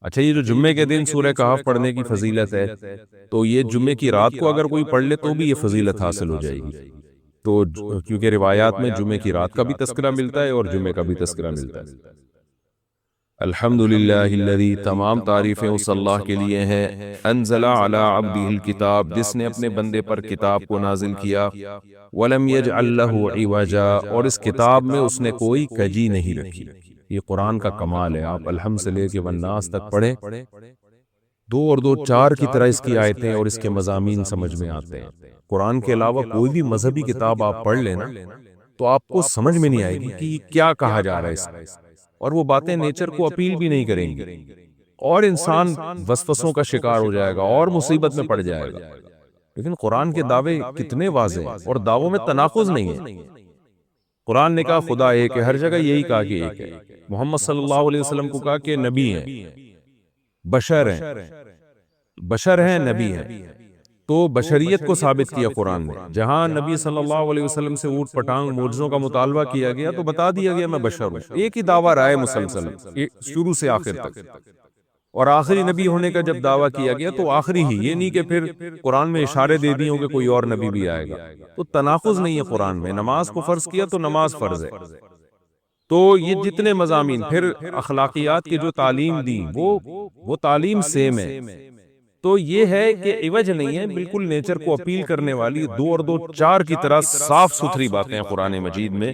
اچھا، یہ جو جمعے کے دن سورہ کہف پڑھنے کی فضیلت ہے، تو یہ جمعے کی رات کو اگر کوئی پڑھ لے تو بھی یہ فضیلت حاصل ہو جائے گی. تو کیونکہ روایات میں جمعے کی رات کا بھی تذکرہ ملتا ہے اور جمعے کا بھی تذکرہ ملتا ہے. الحمدللہ الذی، تمام تعریفیں اس اللہ کے لیے ہیں، انزل علی عبدہ الکتاب، جس نے اپنے بندے پر کتاب کو نازل کیا، ولم یجعل لہ عوجا، اور اس کتاب میں اس نے کوئی کجی نہیں رکھی. یہ قرآن کا کمال ہے. آپ الحمد سے لے کے والناس تک پڑھیں، دو اور دو چار کی طرح اس کی آیتیں اور اس کے مضامین سمجھ میں آتے ہیں. قرآن کے علاوہ کوئی بھی مذہبی کتاب آپ پڑھ لینا تو آپ کو سمجھ میں نہیں آئے گی کہ کیا کہا جا رہا ہے اس میں، اور وہ باتیں نیچر کو اپیل بھی نہیں کریں گی، اور انسان وسوسوں کا شکار ہو جائے گا اور مصیبت میں پڑ جائے گا. لیکن قرآن کے دعوے کتنے واضح ہیں، اور دعووں میں تناقض نہیں ہے. قرآن نے کہا خدا ایک ہے، ہر جگہ یہی کہا کہ ایک ہے. محمد صلی اللہ علیہ وسلم کو کہا کہ نبی ہیں، بشر ہیں، نبی ہیں. تو بشریت کو ثابت کیا قرآن نے. جہاں نبی صلی اللہ علیہ وسلم سے اوٹ پٹانگ معجزوں کا مطالبہ کیا گیا تو بتا دیا گیا میں بشر ہوں. ایک ہی دعویٰ رہا ہے مسلسل شروع سے آخر تک، اور آخری نبی ہونے کا جب دعویٰ کیا گیا تو آخری ہی، یہ نہیں کہ پھر قرآن میں اشارے دے دیے ہوں کہ کوئی اور نبی بھی آئے گا. تو تناقض نہیں ہے قرآن میں. نماز کو فرض کیا تو نماز فرض ہے. تو یہ جتنے مضامین، پھر اخلاقیات کی جو تعلیم دی وہ تعلیم سیم ہے. تو یہ ہے کہ عوج نہیں ہے، بالکل نیچر کو اپیل کرنے والی دو اور دو چار کی طرح صاف ستھری باتیں ہیں قرآن مجید میں.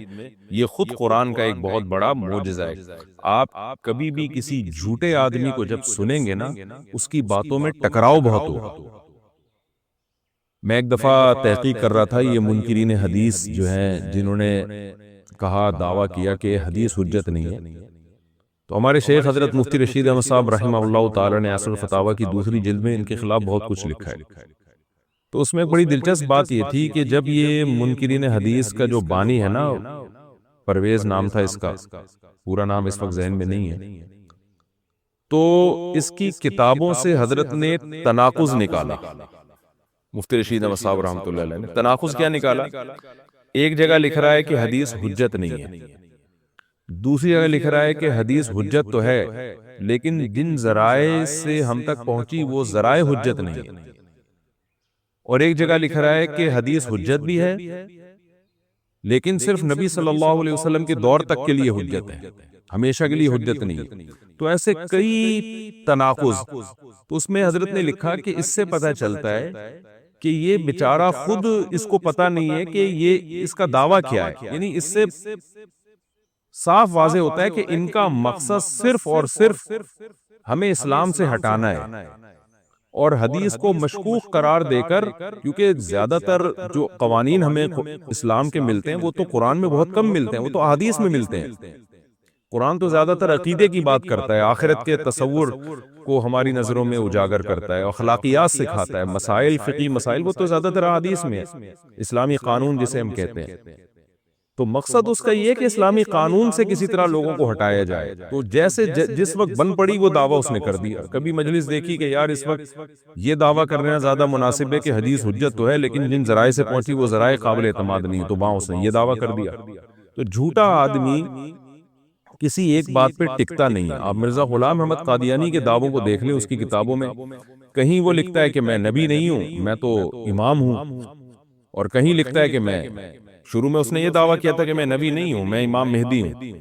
یہ خود قرآن کا ایک بہت بڑا معجزہ ہے. آپ کبھی بھی کسی جھوٹے آدمی کو جب سنیں گے نا، اس کی باتوں میں ٹکراؤ بہت ہوگا. میں ایک دفعہ تحقیق کر رہا تھا، یہ منکرین حدیث جو ہیں جنہوں نے کہا، دعویٰ کیا کہ حدیث حجت نہیں ہے، تو ہمارے شیخ حضرت مفتی رشید احمد صاحب رحمہ اللہ تعالی نے اصل فتاویٰ کی دوسری جلد میں ان کے خلاف بہت کچھ لکھا ہے. تو اس میں ایک بڑی دلچسپ بات یہ تھی کہ جب یہ منکرین حدیث کا جو بانی ہے نا، پرویز نام تھا اس کا، پورا نام اس وقت ذہن میں نہیں ہے، تو اس کی کتابوں سے حضرت نے تناقض نکالا. مفتی رشید احمد صاحب رحمۃ اللہ علیہ نے تناقض کیا نکالا؟ ایک جگہ لکھ رہا ہے کہ حدیث حجت نہیں ہے، دوسری جگہ لکھ رہا ہے کہ حدیث حجت تو ہے لیکن جن ذرائع سے ہم تک پہنچی وہ ذرائع حجت نہیں ہے. اور ایک جگہ لکھ رہا ہے کہ حدیث حجت بھی ہے لیکن صرف نبی صلی اللہ علیہ وسلم کے دور تک کے لیے حجت ہے، ہمیشہ کے لیے حجت نہیں ہے. تو ایسے کئی تناقض. تو اس میں حضرت نے لکھا کہ اس سے پتہ چلتا ہے کہ یہ بیچارہ خود اس کو پتہ نہیں ہے کہ یہ اس کا دعویٰ کیا ہے. یعنی اس سے صاف واضح ہوتا ہے کہ ان کا مقصد صرف اور صرف ہمیں اسلام سے ہٹانا ہے، اور حدیث کو مشکوک قرار دے کر، کیونکہ زیادہ تر جو قوانین ہمیں اسلام کے ملتے ہیں وہ تو قرآن میں بہت کم ملتے ہیں، وہ تو احادیث میں ملتے ہیں. قرآن تو زیادہ تر عقیدے کی بات کرتا ہے، آخرت کے تصور کو ہماری نظروں میں اجاگر کرتا ہے، اخلاقیات سکھاتا ہے، مسائل، فقہی مسائل، وہ تو زیادہ تر احادیث میں ہے، اسلامی قانون جسے ہم کہتے ہیں. تو مقصد اس کا یہ کہ اسلامی قانون سے کسی طرح لوگوں کو ہٹایا جائے. تو جیسے جس وقت بن پڑی وہ دعویٰ اس نے کر دیا. کبھی مجلس دیکھی کہ یار اس وقت یہ دعویٰ کرنا زیادہ مناسب ہے کہ حدیث حجت تو ہے لیکن جن ذرائع سے پہنچی وہ ذرائع قابل اعتماد نہیں، تو وہاں اس نے یہ دعویٰ کر دیا. تو جھوٹا آدمی کسی ایک بات پہ ٹکتا نہیں ہے. آپ مرزا غلام احمد قادیانی کے دعووں کو دیکھ لیں، اس کی کتابوں میں کہیں وہ لکھتا ہے کہ میں نبی نہیں ہوں، میں تو امام ہوں، اور کہیں لکھتا ہے کہ میں، شروع میں اس نے یہ دعویٰ کیا تھا کہ میں نبی نہیں ہوں، میں امام مہدی ہوں.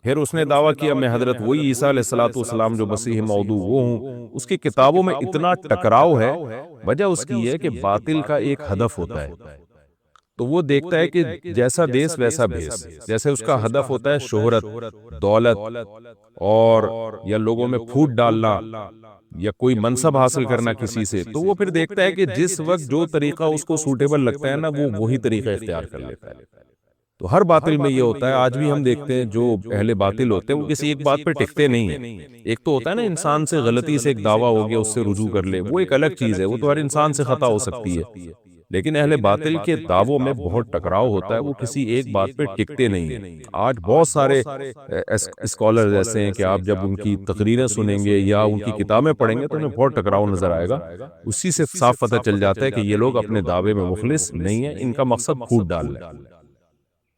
پھر اس نے دعویٰ کیا میں حضرت وہی عیسیٰ علیہ الصلوۃ والسلام جو مسیح موعود وہ ہوں. اس کی کتابوں میں اتنا ٹکراؤ ہے، وجہ اس کی ہے کہ باطل کا ایک ہدف ہوتا ہے. تو وہ دیکھتا ہے کہ جیسا دیس ویسا بھیس. جیسے اس کا ہدف ہوتا ہے شہرت، دولت، اور یا لوگوں میں پھوٹ ڈالنا یا کوئی منصب حاصل کرنا کسی سے، تو وہ پھر دیکھتا ہے کہ جس وقت جو طریقہ اس کو سوٹیبل لگتا ہے نا، وہ وہی طریقہ اختیار کر لیتا ہے. تو ہر باطل میں یہ ہوتا ہے. آج بھی ہم دیکھتے ہیں جو اہل باطل ہوتے ہیں وہ کسی ایک بات پہ ٹکتے نہیں ہیں. ایک تو ہوتا ہے نا انسان سے غلطی سے ایک دعویٰ ہو گیا اس سے رجوع کر لے، وہ ایک الگ چیز ہے، وہ تو ہر انسان سے خطا ہو سکتی ہے. لیکن اہل باطل کے دعووں میں بہت ٹکراؤ ہوتا ہے، وہ کسی ایک بات پہ ٹکتے نہیں ہیں. آج بہت سارے اسکالرز ایسے ہیں کہ آپ جب ان کی تقریریں سنیں گے یا ان کی کتابیں پڑھیں گے تو انہیں بہت ٹکراؤ نظر آئے گا. اسی سے صاف پتہ چل جاتا ہے کہ یہ لوگ اپنے دعوے میں مخلص نہیں ہیں، ان کا مقصد پھوٹ ڈالنا ہے.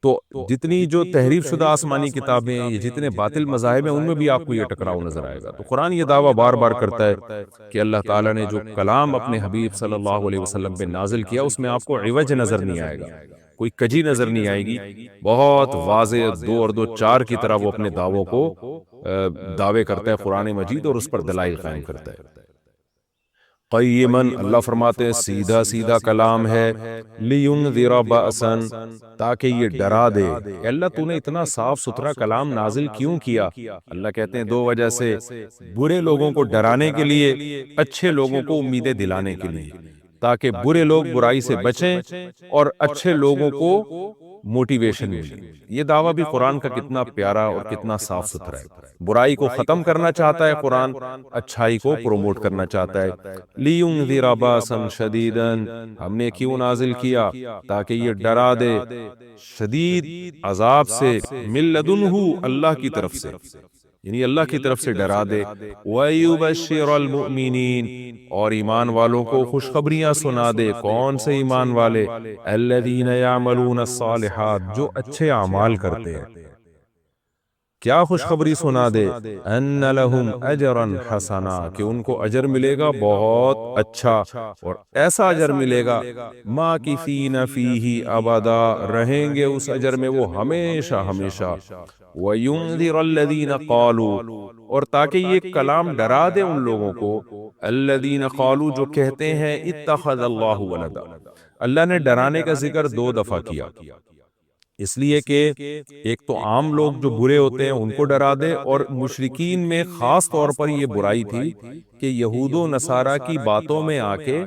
تو جتنی جو تحریف شدہ آسمانی کتابیں ہیں، یہ جتنے باطل مذاہب ہیں، ان میں بھی آپ کو یہ ٹکراؤ نظر آئے گا۔ تو قرآن یہ دعویٰ بار بار کرتا ہے کہ اللہ تعالیٰ نے جو کلام اپنے حبیب صلی اللہ علیہ وسلم پہ نازل کیا، اس میں آپ کو عوج نظر نہیں آئے گا، کوئی کجی نظر نہیں آئے گی، بہت واضح 2 اور 2 4 کی طرح وہ اپنے دعووں کو دعوے کرتا ہے قرآن مجید، اور اس پر دلائل قائم کرتا ہے۔ قیماً، اللہ فرماتے ہیں سیدھا سیدھا کلام ہے، لِيُنذِرَ بَأْسًا، تاکہ یہ ڈرا دے۔ کہ اللہ تو نے اتنا صاف ستھرا کلام نازل کیوں کیا؟ اللہ کہتے ہیں 2 وجہ سے، برے لوگوں کو ڈرانے کے لیے، اچھے لوگوں کو امیدیں دلانے کے لیے، تاکہ برے لوگ برائی سے بچیں اور اچھے لوگوں کو موٹیویشن ملے۔ یہ دعویٰ بھی قرآن کا کتنا پیارا اور کتنا صاف ستھرا ہے۔ برائی کو ختم کرنا چاہتا ہے قرآن، اچھائی کو پروموٹ کرنا چاہتا ہے۔ لِيُنذِرَ بَأْسًا شَدِيدًا، ہم نے کیوں نازل کیا؟ تاکہ یہ ڈرا دے شدید عذاب سے، مِن لَدُنْهُ، اللہ کی طرف سے، یعنی اللہ کی طرف سے ڈرا دے۔ وَيُبَشِّرَ الْمُؤْمِنِينَ، اور ایمان والوں کو خوشخبریاں سنا دے۔ کون سے ایمان والے؟ الَّذِينَ يَعْمَلُونَ الصَّالِحَاتِ، جو اچھے اعمال کرتے ہیں۔ کیا خوشخبری سنا دے؟ ان لہم اجرا حسنا، کہ ان کو اجر ملے گا بہت اچھا، اور ایسا اجر ملے گا ماکثین فیہ ابدا، رہیں گے اس اجر میں وہ ہمیشہ ہمیشہ۔ وینذر الذین قالوا، اور تاکہ یہ کلام ڈرا دے ان لوگوں کو، الذین قالوا، جو کہتے ہیں اتخذ اللہ ولدا۔ اللہ نے ڈرانے کا ذکر 2 دفعہ کیا، اس لیے کہ ایک تو عام لوگ جو برے ہوتے ہیں ان کو ڈرا دے، اور مشرکین میں خاص طور پر یہ برائی تھی کہ یہود و نصارہ کی باتوں میں آ کے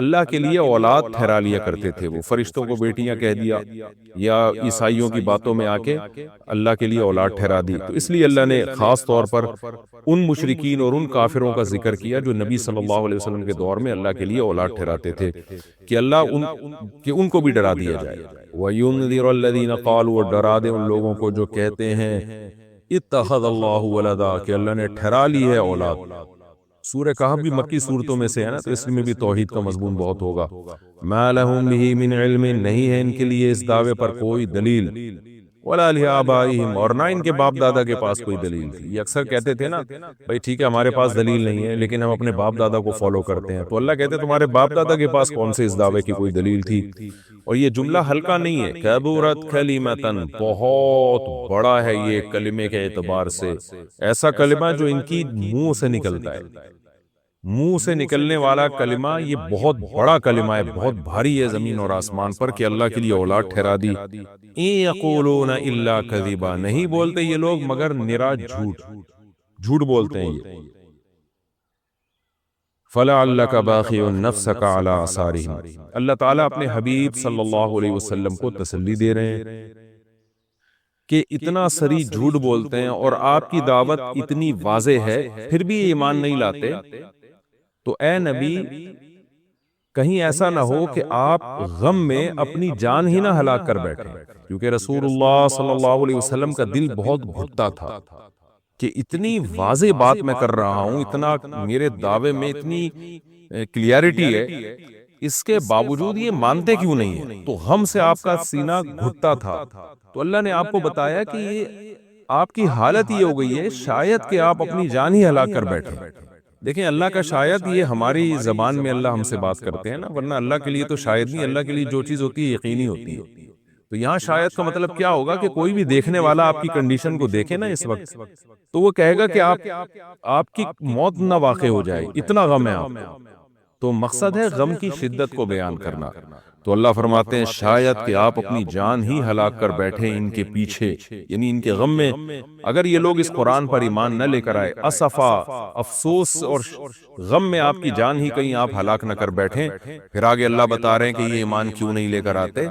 اللہ کے لیے اولاد ٹھہرا لیا کرتے تھے، وہ فرشتوں کو بیٹیاں کہہ دیا، یا عیسائیوں کی باتوں میں آ کے اللہ کے لیے اولاد ٹھہرا دی۔ تو اس لیے اللہ نے خاص طور پر ان مشرکین اور ان کافروں کا ذکر کیا جو نبی صلی اللہ علیہ وسلم کے دور میں اللہ کے لیے اولاد ٹھہراتے تھے، کہ اللہ ان کو بھی ڈرا دیا جائے۔ وَيُنذِرَ الَّذِينَ قَالُوا، اور ڈرا دے ان لوگوں کو جو کہتے ہیں اتخذ اللہ ولدا، کہ اللہ نے ٹھہرا لی ہے اولاد۔ سورہ کہف بھی مکی صورتوں میں سے ہے نا، تو اس میں بھی توحید کا مضمون بہت ہوگا۔ مَا لَهُم بِهِ مِنْ عِلْمٍ، نہیں ہے ان کے لیے اس دعوے پر کوئی دلیل، وَلَا لِآبَائِهِمْ، اور نہ ان کے باپ دادا کے پاس کوئی دلیل تھی۔ یہ اکثر کہتے تھے نا بھائی ٹھیک ہے ہمارے پاس دلیل نہیں ہے لیکن ہم اپنے باپ دادا کو فالو کرتے ہیں، تو اللہ کہتے ہیں تمہارے باپ دادا کے پاس کون سے اس دعوے کی کوئی دلیل تھی؟ اور یہ جملہ ہلکا نہیں ہے، کبرت کلمتن، بہت بڑا ہے یہ کلمے کے اعتبار سے، ایسا کلمہ جو ان کی منہ سے نکلتا ہے، منہ سے نکلنے والا کلمہ یہ بہت بڑا کلمہ ہے، بہت بھاری ہے زمین اور آسمان پر، کہ اللہ کے لیے اولاد ٹھہرا دی۔ اِن یقولون الا کذبا، نہیں بولتے یہ لوگ مگر نرا جھوٹ بولتے ہیں یہ۔ فَلَعَلَّكَ بَاخِعٌ نَفْسَكَ عَلَىٰ آثَارِهِمْ، اللہ تعالیٰ اپنے حبیب صلی اللہ علیہ وسلم کو تسلی دے رہے ہیں کہ اتنا سری جھوٹ بولتے ہیں اور آپ کی دعوت اتنی واضح ہے، پھر بھی یہ ایمان نہیں لاتے، تو اے نبی کہیں ایسا نہ ہو کہ آپ غم میں اپنی جان ہی نہ ہلاک کر بیٹھیں، کیونکہ رسول اللہ صلی اللہ علیہ وسلم کا دل بہت گھٹتا تھا کہ اتنی واضح بات میں کر رہا ہوں، اتنا میرے دعوے میں اتنی کلیئرٹی ہے، اس کے باوجود یہ مانتے کیوں نہیں ہیں؟ تو غم سے آپ کا سینہ گھٹتا تھا۔ تو اللہ نے آپ کو بتایا کہ یہ آپ کی حالت یہ ہو گئی ہے شاید کہ آپ اپنی جان ہی ہلاک کر بیٹھیں۔ دیکھیں اللہ کا شاید یہ ہماری زبان میں اللہ ہم سے بات کرتے ہیں نا، ورنہ اللہ کے لیے تو شاید نہیں، اللہ کے لیے جو چیز ہوتی ہے یقینی ہوتی ہے۔ تو یہاں شاید کا مطلب کیا ہوگا کہ کوئی بھی دیکھنے والا آپ کی کنڈیشن کو دیکھے نا اس وقت، تو وہ کہے گا کہ آپ کی موت نہ واقع ہو جائے، اتنا غم ہے آپ کو۔ تو مقصد ہے غم کی شدت کو بیان کرنا۔ تو اللہ فرماتے ہیں شاید کہ آپ اپنی جان ہی ہلاک کر بیٹھے ان کے پیچھے، یعنی ان کے غم میں، اگر یہ لوگ اس قرآن پر ایمان نہ لے کر آئے، اسفا، افسوس اور غم میں آپ کی جان ہی کہیں آپ ہلاک نہ کر بیٹھیں۔ پھر آگے اللہ بتا رہے ہیں کہ یہ ایمان کیوں نہیں لے کر آتے۔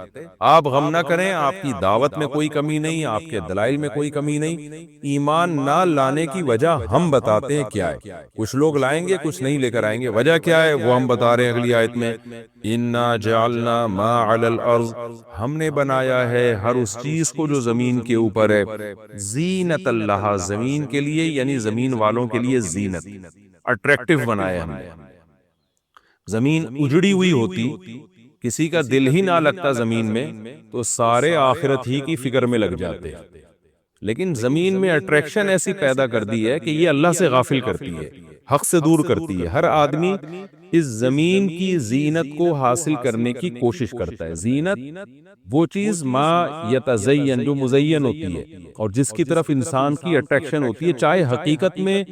آپ غم نہ کریں، آپ کی دعوت میں کوئی کمی نہیں، آپ کے دلائل میں کوئی کمی نہیں، ایمان نہ لانے کی وجہ ہم بتاتے ہیں کیا ہے۔ کچھ لوگ لائیں گے، کچھ نہیں لے کر آئیں گے، وجہ کیا ہے وہ ہم بتا رہے ہیں اگلی آیت میں، اِنَّا جَعَلْنَا مَا عَلَى الْأَرْضِ، ہم نے بنایا ہے ہر اس چیز کو جو زمین کے اوپر ہے، زینت اللہ، زمین کے لیے یعنی زمین والوں کے لیے زینت، اٹریکٹیو بنایا ہم نے۔ زمین اجڑی ہوئی ہوتی کسی کا دل ہی نہ لگتا زمین میں تو سارے آخرت ہی کی فکر میں لگ جاتے، لیکن زمین میں اٹریکشن ایسی پیدا کر دی ہے کہ یہ اللہ سے غافل کرتی ہے، حق سے دور کرتی ہے۔ ہر آدمی اس زمین کی زینت کو حاصل کرنے کی کوشش کرتا ہے۔ زینت وہ چیز ما یتزین، جو مزین ہوتی ہے اور جس کی طرف انسان کی اٹریکشن ہوتی ہے، چاہے حقیقت میں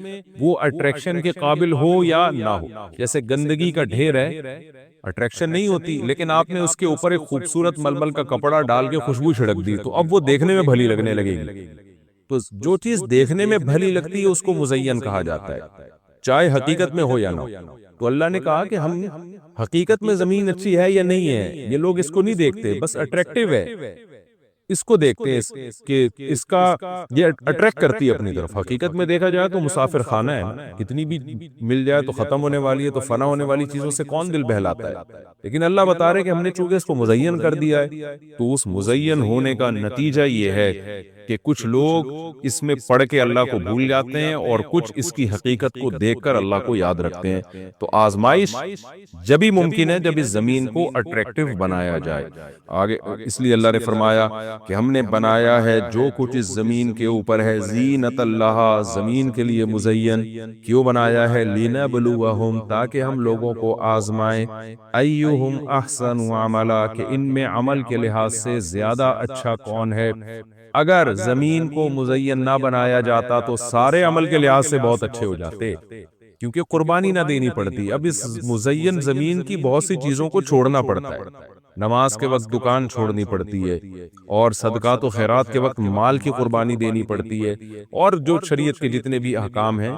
وہ اٹریکشن کے قابل ہو یا نہ ہو۔ جیسے گندگی کا ڈھیر ہے، اٹریکشن نہیں ہوتی، لیکن آپ نے اس کے اوپر ایک خوبصورت ململ کا کپڑا ڈال کے خوشبو چھڑک دی تو اب وہ دیکھنے میں بھلی لگنے لگے گی۔ تو جو چیز دیکھنے میں بھلی لگتی ہے اس کو مزین کہا جاتا ہے، چاہے حقیقت میں ہو یا نہ ہو۔ تو اللہ نے کہا کہ ہم حقیقت میں زمین اچھی ہے یا نہیں ہے، یہ لوگ اس کو نہیں دیکھتے، بس اٹریکٹیو ہے اس کو دیکھتے ہیں کہ اس کا یہ اٹریکٹ کرتی ہے اپنی طرف۔ حقیقت میں دیکھا جائے تو مسافر خانہ ہے نا، کتنی بھی مل جائے تو ختم ہونے والی ہے، تو فنا ہونے والی چیزوں سے کون دل بہلاتا ہے؟ لیکن اللہ بتا رہے کہ ہم نے چونکہ اس کو مزین کر دیا ہے، تو اس مزین ہونے کا نتیجہ یہ ہے کہ کچھ لوگ اس میں پڑھ کے اللہ کو بھول جاتے ہیں اور کچھ اس کی حقیقت کو دیکھ کر اللہ کو یاد رکھتے ہیں۔ تو آزمائش جبھی ممکن ہے جب اس زمین کو اٹریکٹیو بنایا جائے۔ آگے اس لیے اللہ نے فرمایا کہ ہم نے بنایا ہے جو کچھ اس زمین کے اوپر ہے زینت اللہ، زمین کے لیے مزین۔ کیوں بنایا ہے؟ لنبلوہم، تاکہ ہم لوگوں کو آزمائیں، ایہم احسن عملا، کہ ان میں عمل کے لحاظ سے زیادہ اچھا کون ہے۔ اگر زمین کو مزین نہ بنایا جاتا تو سارے عمل کے لحاظ سے بہت اچھے ہو جاتے، کیونکہ قربانی نہ دینی پڑتی۔ اب اس مزین زمین کی بہت سی چیزوں کو چھوڑنا پڑتا ہے، نماز کے وقت دکان چھوڑنی پڑتی ہے، اور صدقات و خیرات کے وقت مال کی قربانی دینی پڑتی ہے، اور جو شریعت کے جتنے بھی احکام ہیں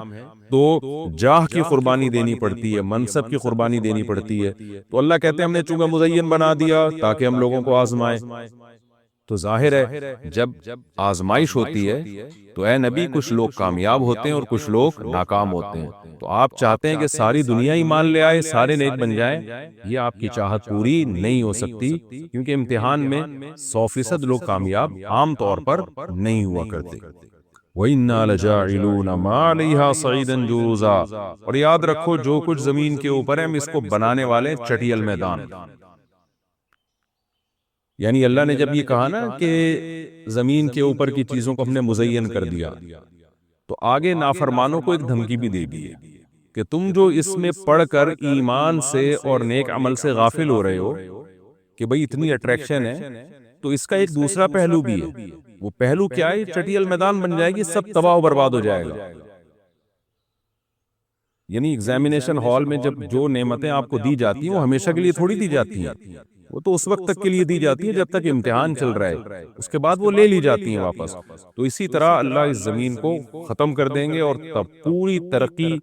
تو جاہ کی قربانی دینی پڑتی ہے، منصب کی قربانی دینی پڑتی ہے۔ تو اللہ کہتے ہیں ہم نے چونکہ مزین بنا دیا تاکہ ہم لوگوں کو آزمائیں۔ تو ظاہر ہے جب آزمائش ہوتی ہے تو اے نبی کچھ لوگ کامیاب ہوتے ہیں اور کچھ لوگ ناکام ہوتے ہیں۔ تو آپ چاہتے ہیں کہ ساری دنیا ایمان لے آئے، سارے نیک بن جائیں، یہ آپ کی چاہت پوری نہیں ہو سکتی، کیونکہ امتحان میں 100% لوگ کامیاب عام طور پر نہیں ہوا کرتے۔ وَإِنَّا لَجَاعِلُونَ مَا عَلَيْهَا صَعِيدًا جُرُزًا، اور یاد رکھو جو کچھ زمین کے اوپر ہے ہم اس کو بنانے والے چٹیل میدان۔ یعنی اللہ نے جب یہ کہا نا کہ زمین کے اوپر کی چیزوں کو ہم نے مزین کر دیا، تو آگے نافرمانوں کو ایک دھمکی بھی دے دی کہ تم جو اس میں پڑھ کر ایمان سے اور نیک عمل سے غافل ہو رہے ہو کہ بھئی اتنی اٹریکشن ہے، تو اس کا ایک دوسرا پہلو بھی ہے۔ وہ پہلو کیا ہے؟ چٹیل میدان بن جائے گی، سب تباہ و برباد ہو جائے گا۔ یعنی ایگزامینیشن ہال میں جب جو نعمتیں آپ کو دی جاتی ہیں وہ ہمیشہ کے لیے تھوڑی دی جاتی ہیں، وہ تو اس وقت تک کے لیے دی جاتی ہے جب تک امتحان چل رہا ہے، اس کے بعد وہ لے لی جاتی ہیں واپس۔ تو اسی طرح اللہ اس زمین کو ختم کر دیں گے، اور تب پوری ترقی،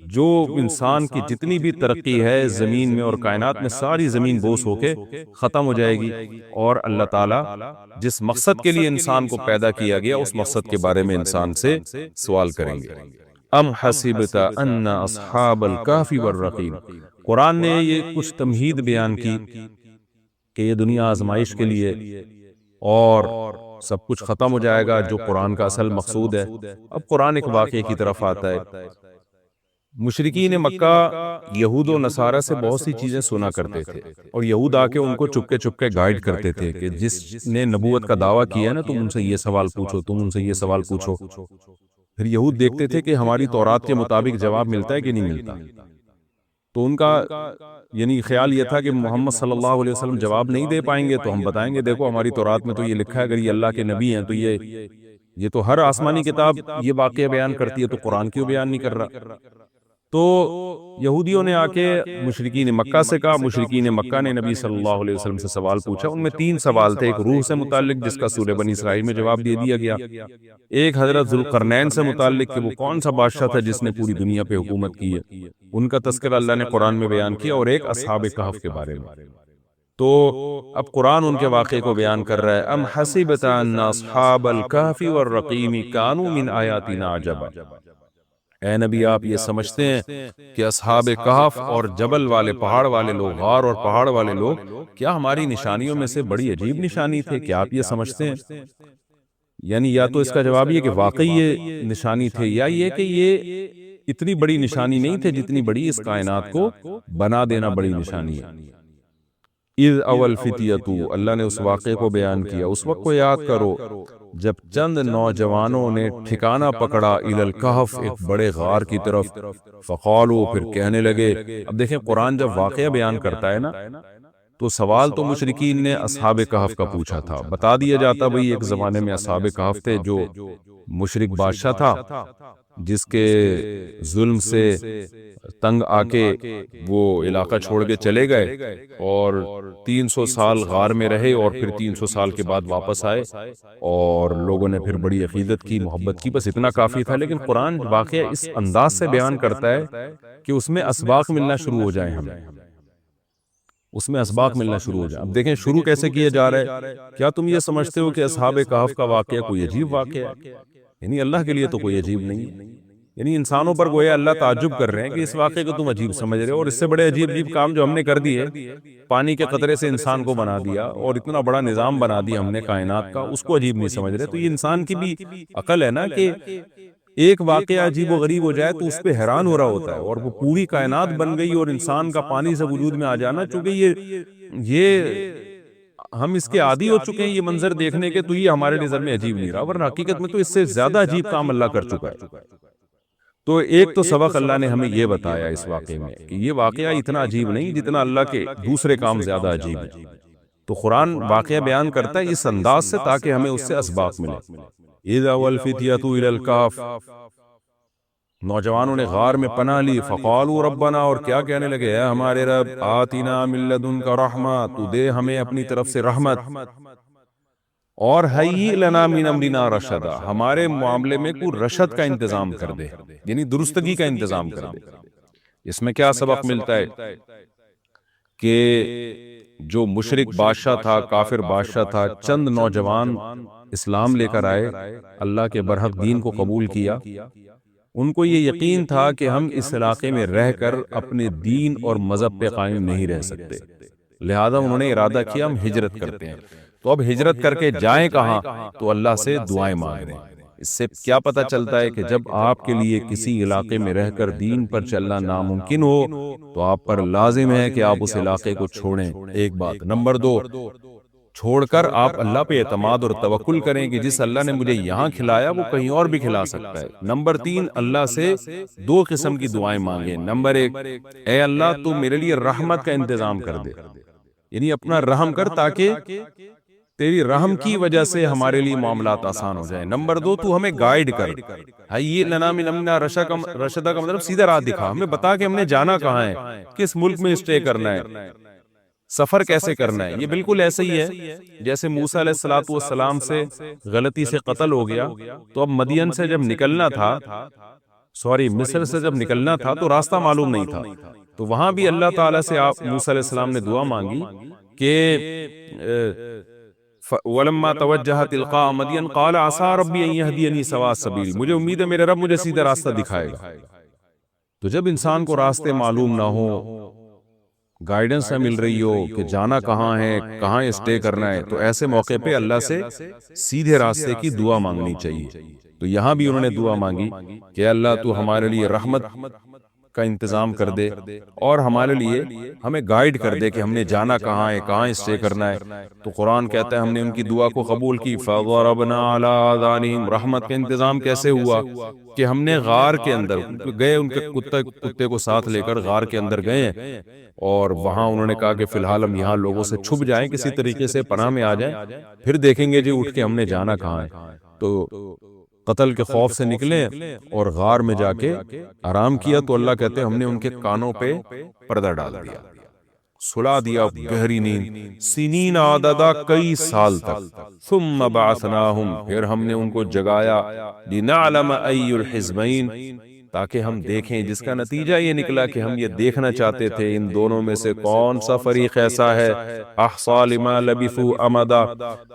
جو انسان کی جتنی بھی ترقی ہے زمین میں اور کائنات میں، ساری زمین بوس ہو کے ختم ہو جائے گی، اور اللہ تعالیٰ جس مقصد کے لیے انسان کو پیدا کیا گیا اس مقصد کے بارے میں انسان سے سوال کریں گے۔ ام حسبت ان اصحاب الکہف والرقیم، قرآن نے یہ کچھ تمہید بیان کی کہ یہ دنیا آزمائش کے لیے اور سب کچھ ختم ہو جائے گا، جو قرآن کا اصل مقصود ہے۔ اب قرآن ایک واقعے کی طرف آتا ہے۔ مشرکین مکہ یہود و نصارہ سے بہت سی چیزیں سنا کرتے تھے، اور یہود آ کے ان کو چپکے چپکے گائیڈ کرتے تھے کہ جس نے نبوت کا دعویٰ کیا نا، تم ان سے یہ سوال پوچھو، تم ان سے یہ سوال پوچھو۔ پھر یہود دیکھتے تھے کہ ہماری تورات کے مطابق جواب ملتا ہے کہ نہیں ملتا، تو ان کا یعنی خیال یہ تھا کہ محمد صلی اللہ علیہ وسلم جواب نہیں دے پائیں گے تو ہم بتائیں گے دیکھو ہماری تورات میں تو یہ لکھا ہے، اگر یہ اللہ کے نبی ہیں تو یہ تو ہر آسمانی کتاب یہ واقعہ بیان کرتی ہے، تو قرآن کیوں بیان نہیں کر رہا؟ تو یہودیوں نے آ کے مشرکین مکہ سے کہا، مشرکین مکہ نے نبی صلی اللہ علیہ وسلم سے سوال پوچھا۔ ان میں 3 سوال تھے، ایک روح سے متعلق جس کا سورہ بنی اسرائیل میں جواب دے دیا گیا، ایک حضرت ذوالقرنین سے متعلق کہ وہ کون سا بادشاہ تھا جس نے پوری دنیا پہ حکومت کی ہے، ان کا تذکرہ اللہ نے قرآن میں بیان کیا، اور ایک اصحاب کہف کے بارے میں۔ تو اب قرآن ان کے واقعے کو بیان کر رہا ہے۔ ام حسبت ان اصحاب الکہف والرقیم کانوا من آیاتنا عجبا، اے نبی آپ یہ سمجھتے ہیں کہ اصحاب کہف اور جبل والے، پہاڑ والے لوگ، غار اور پہاڑ والے لوگ کیا ہماری نشانیوں میں سے بڑی عجیب نشانی تھے؟ کیا آپ یہ سمجھتے ہیں؟ یعنی یا تو اس کا جواب یہ کہ واقعی یہ نشانی تھے، یا یہ کہ یہ اتنی بڑی نشانی نہیں تھے جتنی بڑی اس کائنات کو بنا دینا بڑی نشانی ہے۔ اذ اول فتیتو، اللہ نے اس واقعے کو بیان کیا، اس وقت کو یاد کرو جب چند نوجوانوں نے ٹھکانہ پکڑا الی الکہف، ایک بڑے غار کی طرف، فقالو، پھر کہنے لگے۔ اب دیکھیں قرآن جب واقعہ بیان کرتا ہے نا تو سوال تو مشرکین نے اصحاب کہف کا پوچھا تھا، بتا دیا جاتا بھئی ایک زمانے میں اصحاب کہف تھے، جو مشرک بادشاہ تھا جس کے ظلم سے تنگ آ کے وہ علاقہ چھوڑ کے چلے گئے اور 300 سال غار میں رہے، اور پھر 300 سال کے بعد واپس آئے اور لوگوں نے پھر بڑی عقیدت کی، محبت کی، بس اتنا کافی تھا۔ لیکن قرآن واقعہ اس انداز سے بیان کرتا ہے کہ اس میں اسباق ملنا شروع ہو جائیں، ہمیں اس میں اسباق ملنا شروع ہو جائیں۔ اب دیکھیں شروع کیسے کیا جا رہا ہے۔ کیا تم یہ سمجھتے ہو کہ اصحاب کہف کا واقعہ کوئی عجیب واقعہ ہے؟ یعنی اللہ کے لیے تو کوئی عجیب نہیں ہے، یعنی انسانوں پر گویا اللہ تعجب کر رہے ہیں کہ اس واقعے کو تم عجیب سمجھ رہے ہو، اور اس سے بڑے عجیب عجیب کام جو ہم نے کر دیے، پانی کے قطرے سے انسان کو بنا دیا اور اتنا بڑا نظام بنا دیا ہم نے کائنات کا، اس کو عجیب نہیں سمجھ رہے۔ تو یہ انسان کی بھی عقل ہے نا کہ ایک واقعہ عجیب و غریب ہو جائے تو اس پہ حیران ہو رہا ہوتا ہے، اور وہ پوری کائنات بن گئی اور انسان کا پانی سے وجود میں آ جانا، چونکہ یہ ہم اس کے عادی ہو چکے ہیں یہ منظر دیکھنے کے، تو یہ ہمارے نظر میں عجیب نہیں رہا، ورنہ حقیقت میں تو اس سے زیادہ عجیب کام اللہ کر چکا ہے۔ تو ایک تو سبق اللہ نے ہمیں یہ بتایا اس واقعے میں کہ یہ واقعہ اتنا عجیب نہیں جتنا اللہ کے دوسرے کام زیادہ عجیب ہیں۔ تو قرآن واقعہ بیان کرتا ہے اس انداز سے تاکہ ہمیں اس سے اسباق ملے۔ اذا والفتیۃ الی الکہف، نوجوانوں نے غار میں پناہ لی، فقالوا ربنا، اور کیا کہنے لگے، اے ہمارے رب، آتنا من لدنک رحمہ، تو دے ہمیں اپنی طرف سے رحمت، اور ہیئ لنا من امرنا رشدا، ہمارے معاملے میں کوئی رشد کا انتظام کر دے، یعنی درستگی کا انتظام کر دے۔ اس میں کیا سبق ملتا ہے کہ جو مشرک بادشاہ تھا، کافر بادشاہ تھا، چند نوجوان اسلام لے کر آئے، اللہ کے برحق دین کو قبول کیا، ان کو یہ یقین تھا کہ ہم اس علاقے میں رہ کر اپنے دین اور مذہب پہ قائم نہیں رہ سکتے، لہذا انہوں نے ارادہ کیا ہم ہجرت کرتے ہیں۔ تو اب ہجرت کر کے جائیں کہاں؟ تو اللہ سے دعائیں مانگ رہے ہیں۔ اس سے کیا پتہ چلتا ہے کہ جب آپ کے لیے کسی علاقے میں رہ کر دین پر چلنا ناممکن ہو تو آپ پر لازم ہے کہ آپ اس علاقے کو چھوڑیں، ایک بات۔ نمبر دو، چھوڑ کر آپ اللہ پہ اعتماد اور توکل کریں کہ جس اللہ نے مجھے یہاں کھلایا وہ کہیں اور بھی کھلا سکتا ہے۔ نمبر تین، اللہ سے دو قسم کی دعائیں مانگیں۔ نمبر ایک، اے اللہ تو میرے لیے رحمت کا انتظام کر دے، یعنی اپنا رحم کر تاکہ تیری رحم کی وجہ سے ہمارے لیے معاملات آسان ہو جائیں۔ نمبر دو، تو ہمیں گائیڈ کر، ہیئ لنا من امرنا رشدا کا مطلب سیدھا راہ دکھا، ہمیں بتا کہ ہم نے جانا کہاں ہے، کس ملک میں اسٹے کرنا ہے، سفر کیسے کرنا ہے۔ یہ بالکل ایسے ہی ہے جیسے موسیٰ علیہ السلام سے غلطی سے قتل ہو گیا، تو اب مدین سے جب نکلنا تھا، مصر سے جب نکلنا تھا تو راستہ معلوم نہیں تھا، تو وہاں بھی اللہ تعالیٰ سے موسیٰ علیہ السلام نے دعا مانگی کہ وَلَمَّا تَوَجَّهَ تِلْقَاءَ مَدْيَنَ قَالَ عَسَىٰ رَبِّي أَن يَهْدِيَنِي سَوَاءَ السَّبِيلِ، مجھے امید ہے میرے رب مجھے سیدھا راستہ دکھائے گا۔ تو جب انسان کو راستے معلوم نہ ہو، گائیڈنس نہ مل رہی ہو کہ جانا کہاں ہے، کہاں اسٹے کرنا ہے، تو ایسے موقع پہ اللہ سے سیدھے راستے کی دعا مانگنی چاہیے۔ تو یہاں بھی انہوں نے دعا مانگی کہ اللہ تو ہمارے لیے رحمت کا انتظام کر دے اور ہمارے لیے ہمیں گائیڈ کر دے کہ ہم نے جانا کہاں ہے، کہاں اسٹے کرنا ہے۔ تو قرآن کہتا ہے ہم نے ان کی دعا کو قبول کی، فَضَرَبْنَا عَلَىٰ آذَانِهِمْ، رحمت کا انتظام کیسے ہوا کہ ہم نے غار کے اندر گئے، ان کے کتے کو ساتھ لے کر غار کے اندر گئے، اور وہاں انہوں نے کہا کہ فی الحال ہم یہاں لوگوں سے چھپ جائیں، کسی طریقے سے پناہ میں آ جائیں، پھر دیکھیں گے جی اٹھ کے ہم نے جانا کہاں ہے۔ تو قتل کے خوف سے نکلے اور غار میں جا کے آرام کیا، تو اللہ کہتے ہیں ہم نے ان کے کانوں پہ پردہ ڈال دیا، سلا دیا گہری نیند، سنین عددا، کئی سال تک، ثم بعثناہم، پھر ہم نے ان کو جگایا، لنعلم ای الحزبین، تاکہ ہم دیکھیں، جس کا نتیجہ یہ نکلا کہ ہم یہ دیکھنا چاہتے تھے ان دونوں میں سے کون سا فریق ایسا ہے احصیٰ لما لبثوا امدا،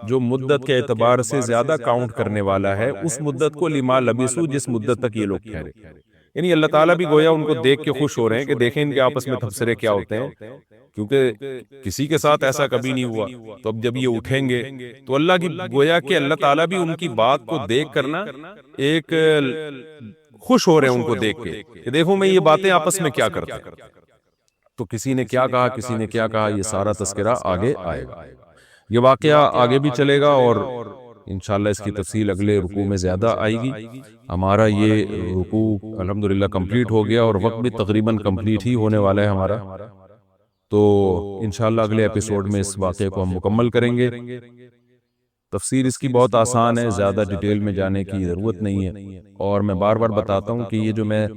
جو مدت کے اعتبار سے زیادہ کاؤنٹ کرنے والا ہے اس مدت کو، لما لبثوا، جس مدت تک یہ لوگ ٹھہرے۔ یعنی اللہ تعالیٰ بھی گویا ان کو دیکھ کے خوش ہو رہے ہیں کہ دیکھیں ان کے آپس میں تبصرے کیا ہوتے ہیں، کیونکہ کسی کے ساتھ ایسا کبھی نہیں ہوا۔ تو اب جب یہ اٹھیں گے تو اللہ کی گویا کہ اللہ تعالیٰ بھی ان کی بات کو دیکھ کرنا ایک خوش ہو رہے ہیں ان کو دیکھ کے کہ دیکھو میں یہ باتیں آپس میں کیا کرتا ہے۔ تو کسی نے کیا کہا، کسی نے کیا کہا، یہ سارا تذکرہ آگے آئے گا۔ یہ واقعہ آگے بھی چلے گا اور انشاءاللہ اس کی تفصیل اگلے رکوع میں زیادہ آئے گی۔ ہمارا یہ رکوع الحمدللہ کمپلیٹ ہو گیا اور وقت بھی تقریباً کمپلیٹ ہی ہونے والا ہے ہمارا، تو انشاءاللہ اگلے ایپیسوڈ میں اس واقعے کو ہم مکمل کریں گے۔ تفسیر اس کی بہت آسان ہے، زیادہ ڈیٹیل میں جانے کی ضرورت نہیں ہے، اور میں بار بار بتاتا ہوں کہ یہ جو میں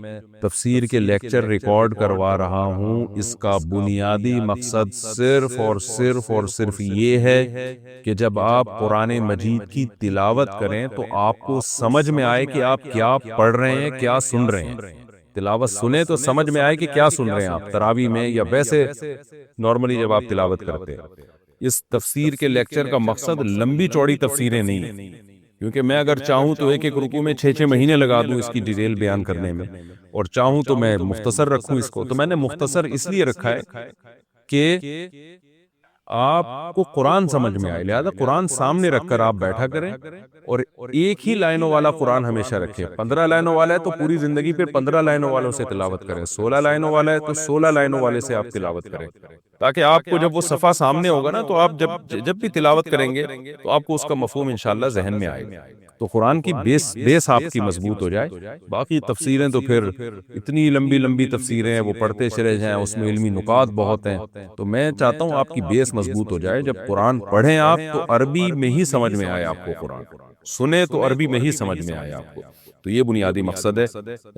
تفسیر کے لیکچر ریکارڈ کروا رہا ہوں، اس کا بنیادی مقصد صرف اور صرف اور صرف یہ ہے کہ جب آپ قرآن مجید کی تلاوت کریں تو آپ کو سمجھ میں آئے کہ آپ کیا پڑھ رہے ہیں، کیا سن رہے ہیں۔ تلاوت سنیں تو سمجھ میں آئے کہ کیا سن رہے ہیں آپ، تراویح میں یا ویسے نارملی جب آپ تلاوت کرتے ہیں۔ اس تفسیر کے لیکچر کا مقصد لمبی چوڑی تفسیریں نہیں ہیں، کیونکہ میں اگر چاہوں تو ایک ایک رکوع میں 6 مہینے لگا دوں اس کی ڈیٹیل بیان کرنے میں، اور چاہوں تو میں مختصر رکھوں اس کو۔ تو میں نے مختصر اس لیے رکھا ہے کہ آپ کو قرآن سمجھ میں آئے، لہذا قرآن سامنے رکھ کر آپ بیٹھا کریں، اور ایک ہی لائنوں والا قرآن ہمیشہ رکھیں۔ 15 لائنوں والا ہے تو پوری زندگی پھر 15 لائنوں والوں سے تلاوت کریں، 16 لائنوں والا ہے تو 16 لائنوں والے سے آپ تلاوت کریں، تاکہ آپ کو جب وہ صفحہ سامنے ہوگا نا تو آپ جب بھی تلاوت کریں گے تو آپ کو اس کا مفہوم انشاءاللہ ذہن میں آئے گا، تو قرآن کی بیس آپ کی مضبوط ہو جائے۔ باقی تفسیریں تو پھر اتنی لمبی لمبی تفسیریں ہیں، وہ پڑھتے چلے جائیں، اس میں علمی نکات بہت ہیں، تو میں چاہتا ہوں آپ کی بیس مضبوط ہو جائے۔ جب قرآن پڑھیں آپ تو عربی میں ہی سمجھ میں آئے آپ کو، قرآن سنیں تو عربی میں ہی سمجھ میں آئے آپ کو، تو یہ بنیادی مقصد ہے۔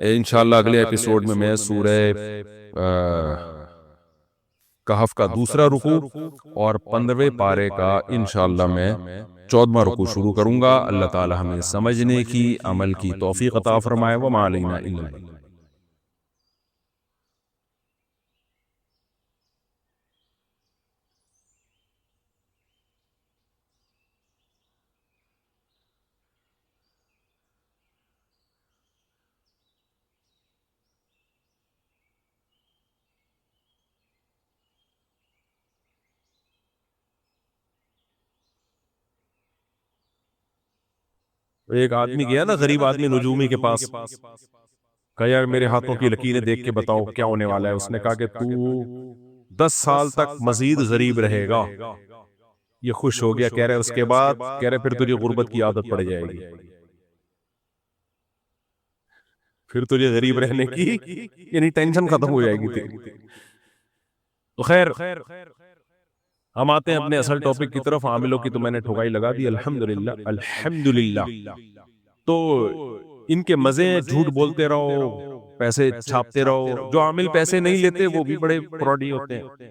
انشاءاللہ اگلے ایپیسوڈ میں میں سورہ کہف کا دوسرا رکوع اور 15ویں پارے کا انشاءاللہ میں 14واں رکوع شروع کروں گا۔ اللہ تعالی ہمیں سمجھنے کی، عمل کی توفیق عطا فرمائے۔ وما علینا الا البلاغ۔ ایک آدمی گیا نا، غریب آدمی نجومی کے پاس، کہا یار میرے ہاتھوں کی لکیریں دیکھ کے بتاؤ کیا ہونے والا ہے۔ اس نے کہا کہ تو 10 سال تک مزید غریب رہے گا۔ یہ خوش ہو گیا، کہہ رہے اس کے بعد، کہہ رہے پھر تجھے غربت کی عادت پڑ جائے گی، پھر تجھے غریب رہنے کی یعنی ٹینشن ختم ہو جائے گی تیری۔ تو خیر ہم آتے ہیں اپنے اصل ٹاپک کی طرف۔ عاملوں کی تو میں نے ٹھکائی لگا دی، الحمدللہ الحمدللہ۔ تو ان کے مزے ہیں، جھوٹ بولتے رہو، پیسے چھاپتے رہو۔ جو عامل پیسے نہیں لیتے وہ بھی بڑے فراڈی ہوتے ہیں۔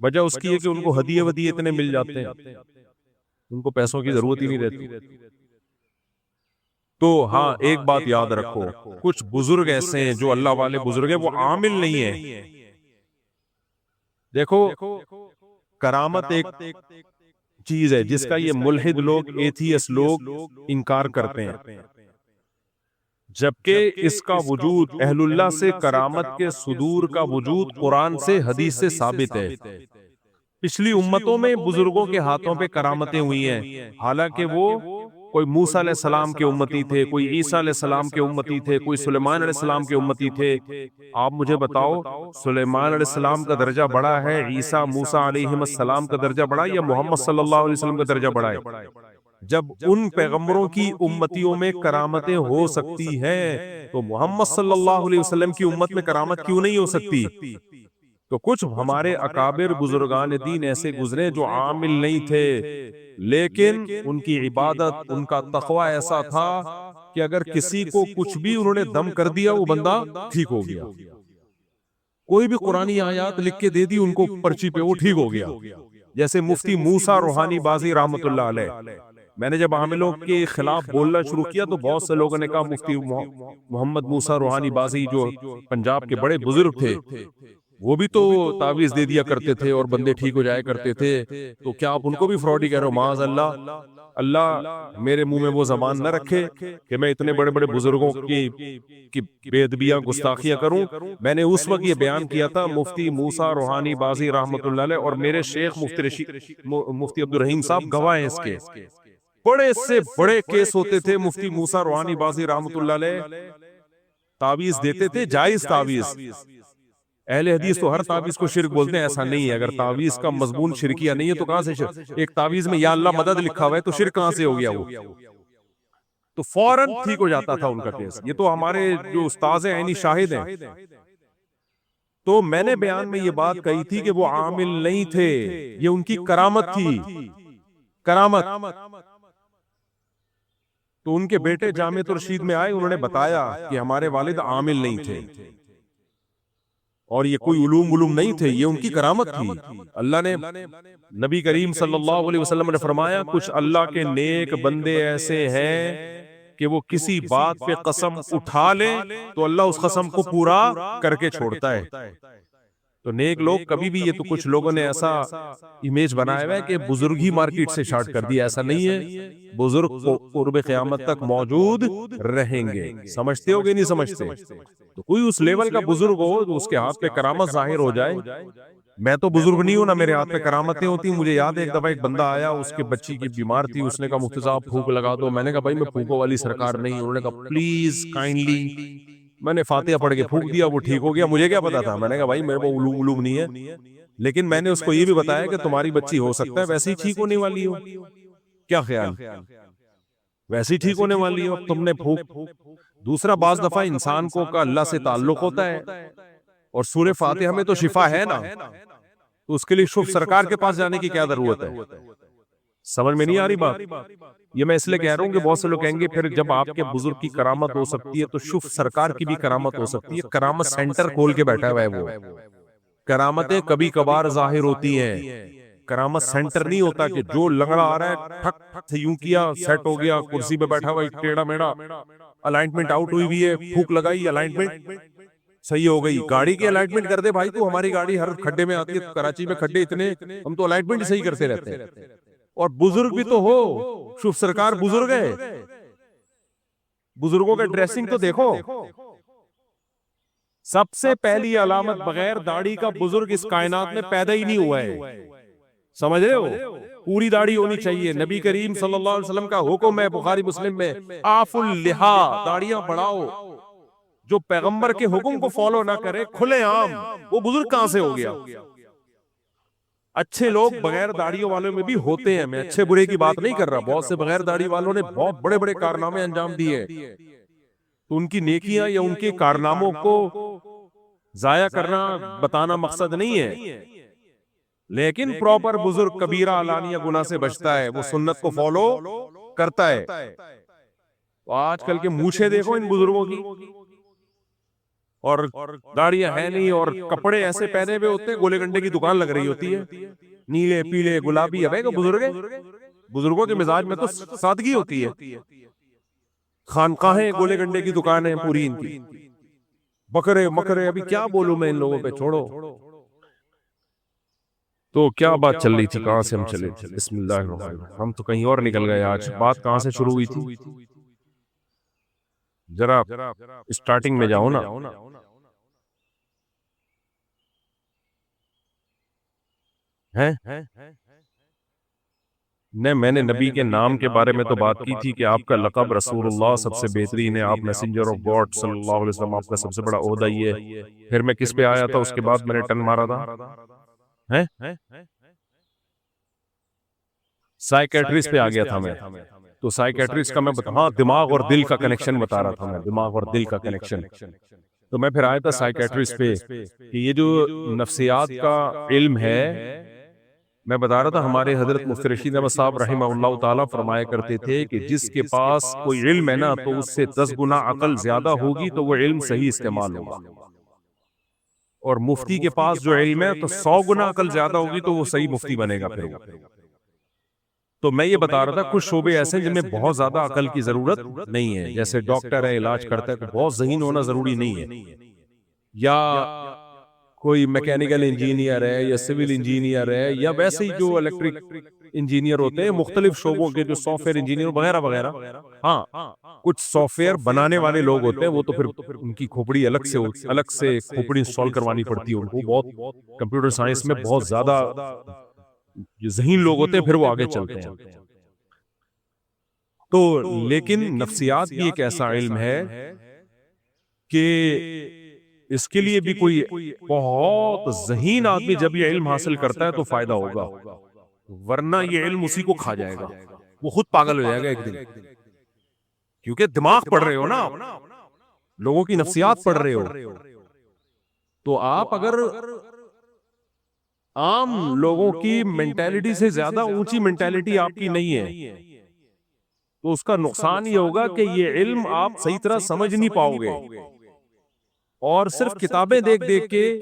وجہ اس کی ہے کہ ان کو ہدیے ودیے اتنے مل جاتے ہیں، ان کو پیسوں کی ضرورت ہی نہیں رہتی۔ تو ہاں ایک بات یاد رکھو، کچھ بزرگ ایسے ہیں جو اللہ والے بزرگ ہیں، وہ عامل نہیں ہیں۔ دیکھو کرامت ایک چیز ہے جس کا یہ ملحد لوگ، ایتھیس لوگ انکار کرتے ہیں، جبکہ اس کا وجود اہل اللہ سے کرامت کے صدور کا وجود قرآن سے، حدیث سے ثابت ہے۔ پچھلی امتوں میں بزرگوں کے ہاتھوں پہ کرامتیں ہوئی ہیں، حالانکہ وہ کوئی موسیٰ علیہ السلام کے امتی تھے، کوئی عیسیٰ علیہ السلام کے امتی تھے، کوئی سلیمان علیہ السلام کے امتی تھے۔ آپ مجھے بتاؤ سلیمان علیہ السلام کا درجہ بڑا ہے، عیسیٰ موسیٰ علیہ السلام کا درجہ بڑا ہے، یا محمد صلی اللہ علیہ وسلم کا درجہ بڑا ہے؟ جب ان پیغمبروں کی امتیوں میں کرامتیں ہو سکتی ہیں تو محمد صلی اللہ علیہ وسلم کی امت میں کرامت کیوں نہیں ہو سکتی؟ تو کچھ ہمارے اکابر بزرگان دین ایسے گزرے جو عامل نہیں تھے، لیکن ان کی عبادت، ان کا تقوی ایسا تھا کہ اگر کسی کو کچھ بھی انہوں نے دم کر دیا وہ بندہ ٹھیک ہو گیا۔ کوئی بھی قرآنی آیات لکھ کے دے دی ان کو پرچی پہ، وہ ٹھیک ہو گیا۔ جیسے مفتی موسیٰ روحانی بازی رحمت اللہ علیہ، میں نے جب عاملوں کے خلاف بولنا شروع کیا تو بہت سے لوگوں نے کہا مفتی محمد موسیٰ روحانی بازی جو پنجاب کے بڑے بزرگ تھے وہ بھی تو تعویذ دے دیا کرتے تھے اور بندے ٹھیک ہو جایا کرتے تھے، تو کیا آپ ان کو بھی فراڈی کہہ رہے ہو؟ معاذ اللہ، اللہ میرے منہ میں وہ زبان نہ رکھے کہ میں اتنے بڑے بڑے بزرگوں کی بے ادبیاں گستاخیاں کروں۔ میں نے اس وقت یہ بیان کیا تھا، مفتی موسیٰ روحانی بازی رحمت اللہ علیہ اور میرے شیخ مفتی عبدالرحیم صاحب گواہ ہیں اس کے، بڑے سے بڑے کیس ہوتے تھے۔ مفتی موسیٰ روحانی بازی رحمت اللہ علیہ تعویذ دیتے تھے، جائز تعویذ، اہل حدیث تو ہر تعویذ کو شرک بولتے ہیں، ایسا نہیں ہے. اگر تعویذ کا مضمون شرکیہ نہیں ہے تو کہاں سے شرک؟ ایک تعویذ میں یا اللہ مدد لکھا ہوا ہے تو شرک کہاں سے ہو گیا وہ؟ تو فوراً ٹھیک ہو جاتا تھا ان کا کیس. یہ تو ہمارے جو استاذ ہیں عینی شاہد ہیں. تو میں نے بیان میں یہ بات کہی تھی کہ وہ عامل نہیں تھے، یہ ان کی کرامت تھی. کرامت. تو ان کے بیٹے جامعۃ الرشید میں آئے، انہوں نے بتایا کہ ہمارے والد عامل نہیں تھے اور یہ کوئی علوم نہیں تھے، یہ ان کی کرامت تھی. اللہ نے، نبی کریم صلی اللہ علیہ وسلم نے فرمایا کچھ اللہ کے نیک بندے ایسے ہیں کہ وہ کسی بات پہ قسم اٹھا لیں تو اللہ اس قسم کو پورا کر کے چھوڑتا ہے. تو نیک لوگ کبھی بھی، یہ تو کچھ لوگوں نے ایسا امیج بنایا ہوا ہے کہ بزرگ ہی مارکیٹ سے شارٹ کر دیا، ایسا نہیں ہے. بزرگ کو قرب قیامت تک موجود رہیں گے. سمجھتے ہو کہ نہیں سمجھتے؟ تو کوئی اس لیول کا بزرگ ہو تو اس کے ہاتھ پہ کرامت ظاہر ہو جائے. میں تو بزرگ نہیں ہوں نا، میرے ہاتھ پہ کرامتیں ہوتی ہیں. مجھے یاد ہے ایک دفعہ ایک بندہ آیا، اس کے بچی کی بیمار تھی، اس نے کہا مفتی صاحب پھونک لگا دو. میں نے کہا بھائی میں پھونکوں والی سرکار نہیں. انہوں نے کہا پلیز کائنڈلی. میں نے فاتحہ پڑھ کے پھونک دیا، وہ ٹھیک ہو گیا. مجھے کیا پتا تھا؟ میں نے کہا بھائی میرے کو علوم نہیں ہے، لیکن میں نے اس کو یہ بھی بتایا کہ تمہاری بچی ہو سکتا ہے ویسے ہی ٹھیک ہونے والی ہو. کیا خیال؟ ویسے ہی ٹھیک ہونے والی ہو، تم نے پھونک. دوسرا، بعض دفعہ انسان کو کا اللہ سے تعلق ہوتا ہے، اور سورہ فاتحہ میں تو شفا ہے نا، تو اس کے لیے شف سرکار کے پاس جانے کی کیا ضرورت ہے؟ سمجھ میں نہیں آ رہی بات؟ یہ میں اس لیے کہہ رہا ہوں کہ بہت سے لوگ کہیں گے پھر جب آپ کے بزرگ کی کرامت ہو سکتی ہے تو شف سرکار کی بھی کرامت ہو سکتی ہے. کرامت سینٹر کھول کے بیٹھا ہوا ہے وہ. کرامتیں کبھی کبھار ظاہر ہوتی ہیں، کرامت سینٹر نہیں ہوتا کہ جو لنگڑا آ رہا ہے ٹھک ٹھک یوں کیا سیٹ ہو گیا، کرسی پہ بیٹھا ہوا ٹیڑھا میڑا، الائنمنٹ آؤٹ ہوئی بھی ہے، پھونک لگائی الائنمنٹ صحیح ہو گئی. گاڑی کی الائنمنٹ کر دے بھائی، تو ہماری گاڑی ہر کھڈے میں آتی ہے، کراچی میں کھڈے اتنے، ہم تو الائنمنٹ صحیح کرتے رہتے ہیں. اور بزرگ بھی تو ہو، شوف سرکار بزرگ ہے، بزرگوں کے ڈریسنگ تو دیکھو. سب سے پہلی علامت بغیر داڑھی کا بزرگ اس کائنات میں پیدا ہی نہیں ہوا ہے. سمجھ رہے ہو؟ پوری داڑھی ہونی چاہیے. نبی کریم صلی اللہ علیہ وسلم کا حکم ہے بخاری مسلم میں، آف اللحا، داڑیاں بڑھاؤ. جو پیغمبر کے حکم کو فالو نہ کرے کھلے عام، وہ بزرگ کہاں سے ہو گیا؟ اچھے لوگ بغیر داڑھیوں والوں میں بھی ہوتے ہیں، میں اچھے برے کی بات نہیں کر رہا. بہت سے بغیر داڑھی والوں نے بہت بڑے بڑے کارنامے انجام دیے. تو ان کی نیکیاں یا ان کے کارناموں کو ضائع کرنا بتانا مقصد نہیں ہے، لیکن پراپر بزرگ کبیرہ علانیہ گناہ سے بچتا ہے، وہ سنت کو فالو کرتا ہے. تو آج کل کے مونچھیں دیکھو ان بزرگوں کی، اور داڑیاں ہے نہیں، اور کپڑے ایسے پہنے ہوئے ہوتے ہیں گولے گنڈے کی دکان لگ رہی ہوتی ہے، نیلے پیلے گلابی. اب بزرگ بزرگوں کے مزاج میں تو سادگی ہوتی ہے. خانقاہیں گولے گنڈے کی دکانیں پوری ان کی، بکرے مکرے. ابھی کیا بولوں میں ان لوگوں پہ، چھوڑو. تو کیا بات چل رہی تھی، کہاں سے ہم چلے تھے؟ بسم اللہ الرحمن الرحیم. ہم تو کہیں اور نکل گئے. آج بات کہاں سے شروع ہوئی تھی؟ ذرا اسٹارٹنگ میں جاؤ نا. نہیں، میں نے نبی کے نام کے بارے میں تو بات کی تھی کہ آپ کا لقب رسول اللہ سب سے بہترین ہے، آپ میسنجر آف گاڈ صلی اللہ علیہ وسلم، آپ کا سب سے بڑا عہدہ یہ ہے. پھر میں کس پہ آیا تھا اس کے بعد؟ میں نے ٹن مارا تھا سائیکیٹرسٹ پہ آ گیا تھا میں. تو سائیکیٹرسٹ کا میں ہاں دماغ اور دل کا کنیکشن بتا رہا تھا میں، دماغ اور دل کا کنیکشن. تو میں پھر آیا تھا سائیکیٹرسٹ پہ کہ یہ جو نفسیات کا علم ہے، میں بتا رہا تھا ہمارے حضرت مفتی رشید احمد صاحب رحمہ اللہ تعالیٰ فرمایا کرتے تھے کہ جس کے پاس کوئی علم ہے نا تو اس سے 10 گنا عقل زیادہ ہوگی تو وہ علم صحیح استعمال ہوگا، اور مفتی کے پاس جو علم ہے تو 100 گنا عقل زیادہ ہوگی تو وہ صحیح مفتی بنے گا. پھر تو میں یہ بتا رہا تھا کچھ شعبے ایسے ہیں جن میں بہت زیادہ عقل کی ضرورت نہیں ہے، جیسے ڈاکٹر ہے علاج کرتا ہے تو بہت ذہین ہونا ضروری نہیں ہے، یا کوئی میکینیکل انجینئر ہے یا سول انجینئر ہے، یا ویسے ہی جو الیکٹرک انجینئر ہوتے ہیں مختلف شعبوں کے، جو سافٹ ویئر انجینئر وغیرہ وغیرہ. ہاں کچھ سافٹ ویئر بنانے والے لوگ ہوتے ہیں، وہ تو پھر ان کی کھوپڑی الگ سے کھوپڑی انسٹال کروانی پڑتی ہے ان کو. بہت کمپیوٹر سائنس میں بہت زیادہ جو ذہین لوگ ہوتے ہیں پھر وہ آگے چلتے ہیں. تو لیکن نفسیات بھی ایک ایسا علم ہے کہ اس کے لیے بھی کوئی بہت ذہین آدمی جب یہ علم حاصل کرتا ہے تو فائدہ ہوگا، ورنہ یہ علم اسی کو کھا جائے گا، وہ خود پاگل ہو جائے گا ایک دن، کیونکہ دماغ پڑھ رہے ہو نا، لوگوں کی نفسیات پڑھ رہے ہو، تو آپ اگر عام لوگوں کی مینٹالٹی سے زیادہ اونچی مینٹالٹی آپ کی نہیں ہے تو اس کا نقصان یہ ہوگا کہ یہ علم آپ صحیح طرح سمجھ نہیں پاؤ گے، اور صرف کتابیں دیکھ دیکھ کے،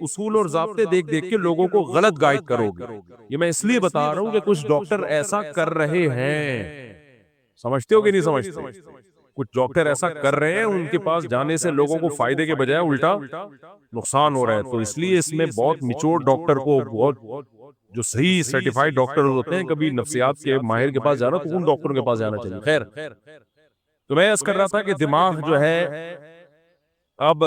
اصول اور ضابطے دیکھ دیکھ کے لوگوں کو غلط گائیڈ کرو گے۔ یہ میں اس لیے بتا رہا ہوں کہ کچھ ڈاکٹر ایسا کر رہے ہیں، سمجھتے ہو کہ نہیں سمجھتے؟ کچھ ڈاکٹر ایسا کر رہے ہیں، ان کے پاس جانے سے لوگوں کو فائدے کے بجائے الٹا نقصان ہو رہا ہے، تو اس لیے اس میں بہت میچور ڈاکٹر کو، بہت جو صحیح سرٹیفائیڈ ڈاکٹر ہوتے ہیں، کبھی نفسیات کے ماہر کے پاس جانا تو ان ڈاکٹروں کے پاس جانا چاہیے۔ خیر، تو میں عرض کر رہا تھا کہ دماغ جو ہے، اب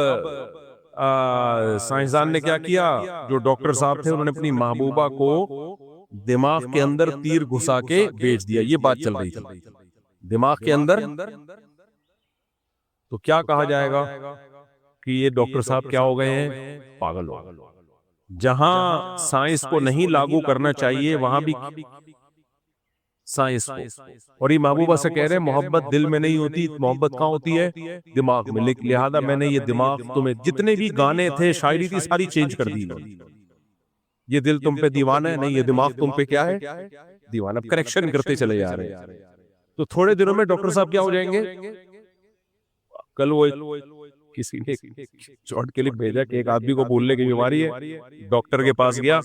سائنسدان نے کیا کیا، جو ڈاکٹر صاحب تھے انہوں نے اپنی محبوبہ کو دماغ کے اندر تیر گھسا کے بیچ دیا، یہ بات چل رہی تھی دماغ کے اندر، تو کیا کہا جائے گا کہ یہ ڈاکٹر صاحب کیا ہو گئے ہیں؟ پاگل ہو گئے۔ جہاں سائنس کو نہیں لاگو کرنا چاہیے وہاں بھی سائنس کو، اور یہ محبوبہ سے کہہ رہے ہیں محبت دل میں نہیں ہوتی، محبت کہاں ہوتی ہے؟ دماغ میں، لہذا میں نے یہ دماغ تمہیں جتنے بھی گانے تھے، شاعری تھی، ساری چینج کر دی۔ یہ دل تم پہ دیوانہ ہے، نہیں یہ دماغ تم پہ کیا ہے؟ دیوانہ۔ اب کریکشن کرتے چلے جا رہے ہیں، تو تھوڑے دنوں میں ڈاکٹر صاحب کیا ہو جائیں گے؟ کل وہ کسی نے شارٹ کے لیے بھیجا کہ ایک آدمی کو بھولنے کی بیماری ہے، ڈاکٹر کے پاس گیا،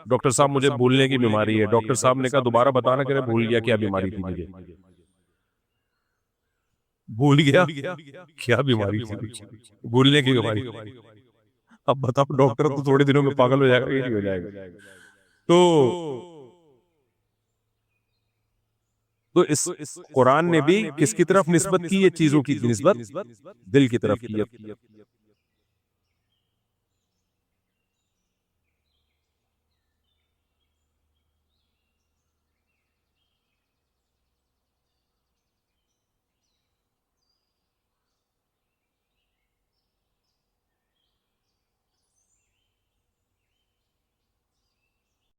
ڈاکٹر صاحب مجھے بھولنے کی بیماری ہے، ڈاکٹر صاحب نے کہا دوبارہ بتانا کہ میں بھول گیا کیا بیماری تھی، مجھے بھول گیا کیا بیماری تھی، بھولنے کی بیماری۔ اب بتاؤ ڈاکٹر تو تھوڑے دنوں میں پاگل ہو جائے گا، یہ نہیں ہو جائے گا؟ تو اس قرآن نے بھی کس کی طرف نسبت کی؟ یہ چیزوں کی نسبت دل کی طرف کی ہے۔